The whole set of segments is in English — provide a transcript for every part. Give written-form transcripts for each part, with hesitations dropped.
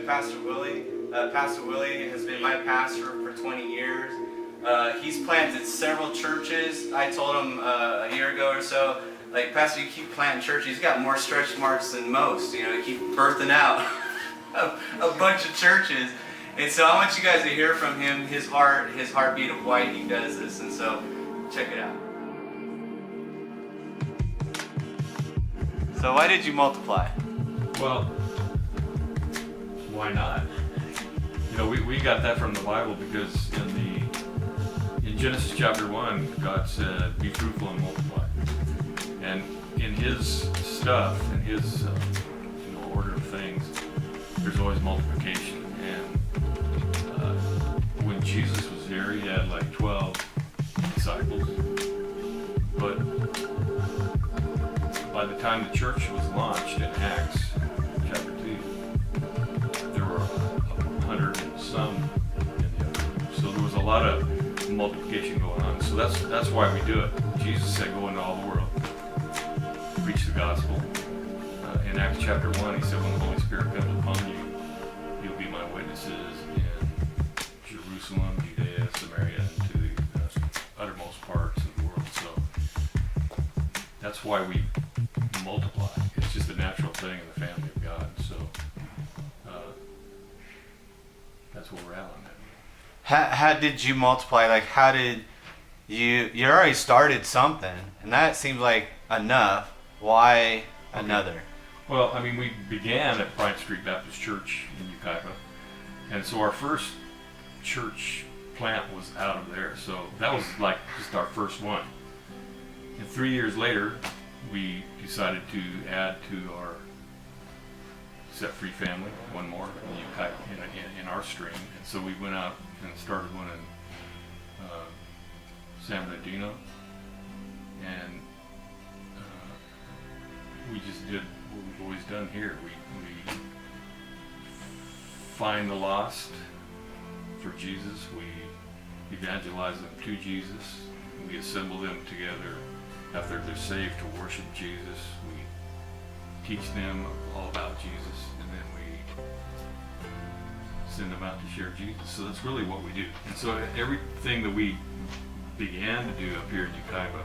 Pastor Willie. Pastor Willie has been my pastor for 20 years. He's planted several churches. I told him a year ago or so, like, Pastor, you keep planting churches. He's got more stretch marks than most. You know, you keep birthing out a bunch of churches. And so I want you guys to hear from him, his heartbeat of why he does this. And so check it out. So why did you multiply? Well, why not? You know, we got that from the Bible because in Genesis chapter 1, God said, "Be fruitful and multiply." And in His stuff, in His order of things, there's always multiplication. And when Jesus was here, He had like 12 disciples. But by the time the church was launched in Acts chapter 2, there were 100 and some in the other group. So there was a lot of multiplication going on. So that's why we do it. Jesus said, "Go into all the world, preach the gospel." In Acts chapter 1, He said, "When the Holy Spirit comes upon you, you'll be my witnesses in Jerusalem, Judea, Samaria, and to the uttermost parts of the world." So that's why we multiply. It's just a natural thing in the family of God. So that's where we're at on that. How did you multiply? Like, how did you already started something, and that seems like enough. Why another? Well, I mean, we began at Bryant Street Baptist Church in Yucaipa, and so our first church plant was out of there. So that was like just our first one. And 3 years later, we decided to add to our Set Free family one more in our stream, and so we went out and started one in San Bernardino, and we just did what we've always done here. We find the lost for Jesus. We evangelize them to Jesus. We assemble them together after they're saved to worship Jesus. We teach them all about Jesus, and then we send them out to share Jesus. So that's really what we do. And so everything that we began to do up here in Yucaipa,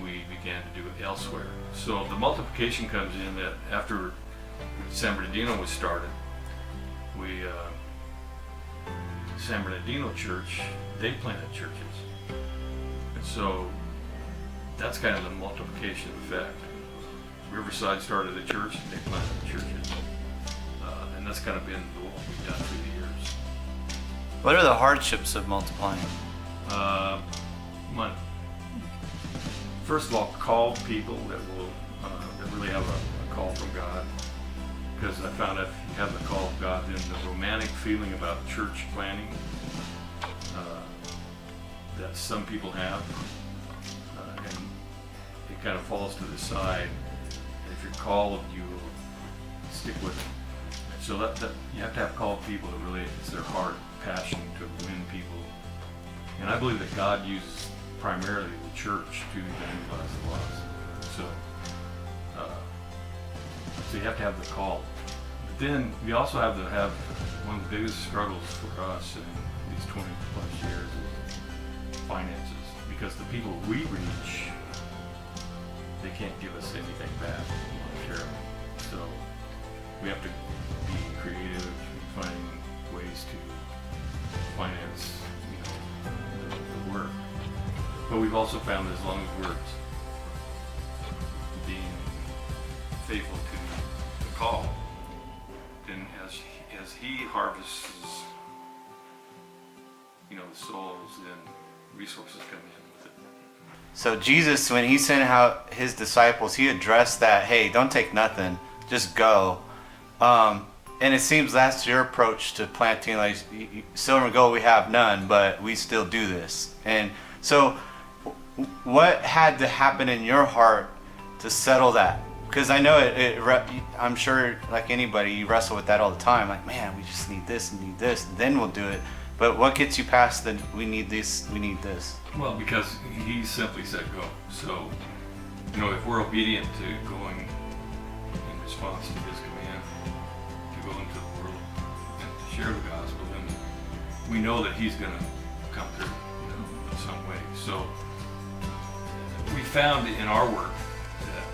we began to do it elsewhere. So the multiplication comes in that after San Bernardino was started, San Bernardino Church, they planted churches. And so that's kind of the multiplication effect. Riverside started a church, and they planted churches. And that's kind of been what we've done through the years. What are the hardships of multiplying? Money. First of all, call people that really have a call from God. Because I found if you have the call of God, then the romantic feeling about church planning that some people have, and it kind of falls to the side. And if you're called, you will stick with it. So that you have to have called people that really, it's their heart, passion to win people. And I believe that God uses primarily the church to evangelize the lost. So you have to have the call. But then we also have to have one of the biggest struggles for us in these 20 plus years is finances. Because the people we reach, they can't give us anything back monetarily. So we have to be creative in finding ways to finance, the work. But we've also found that as long as we're being faithful to the call, then as He harvests, the souls, then resources come in with it. So Jesus, when He sent out His disciples, He addressed that, hey, don't take nothing, just go. And it seems that's your approach to planting. Like, silver and gold we have none, but we still do this. And so what had to happen in your heart to settle that? Because I know I'm sure, like anybody, you wrestle with that all the time. Like, man, we just need this and need this, and then we'll do it. But what gets you past the we need this, we need this? Well, because He simply said go. So, if we're obedient to going in response to His command to go into the world, share the gospel, then we know that he's going to come through, in some way. So we found in our work that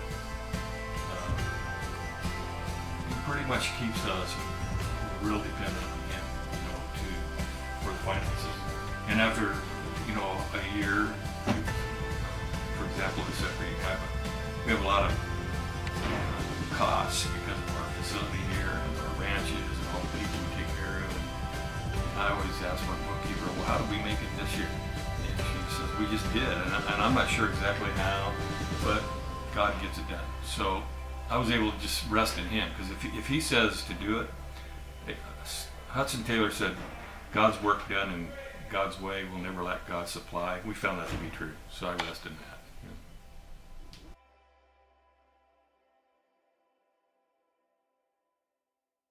he pretty much keeps us real dependent on him, for the finances. And after, a year, for example, except for Yucaipa, we have a lot of costs because of our facility here and our ranches and all the people we take care of. And I always ask my bookkeeper, well, how did we make it this year? And she says, we just did. And I'm not sure exactly how, but God gets it done. So I was able to just rest in him, because if he says to do it, Hudson Taylor said, God's work done in God's way will never lack God's supply. We found that to be true, so I rest in that.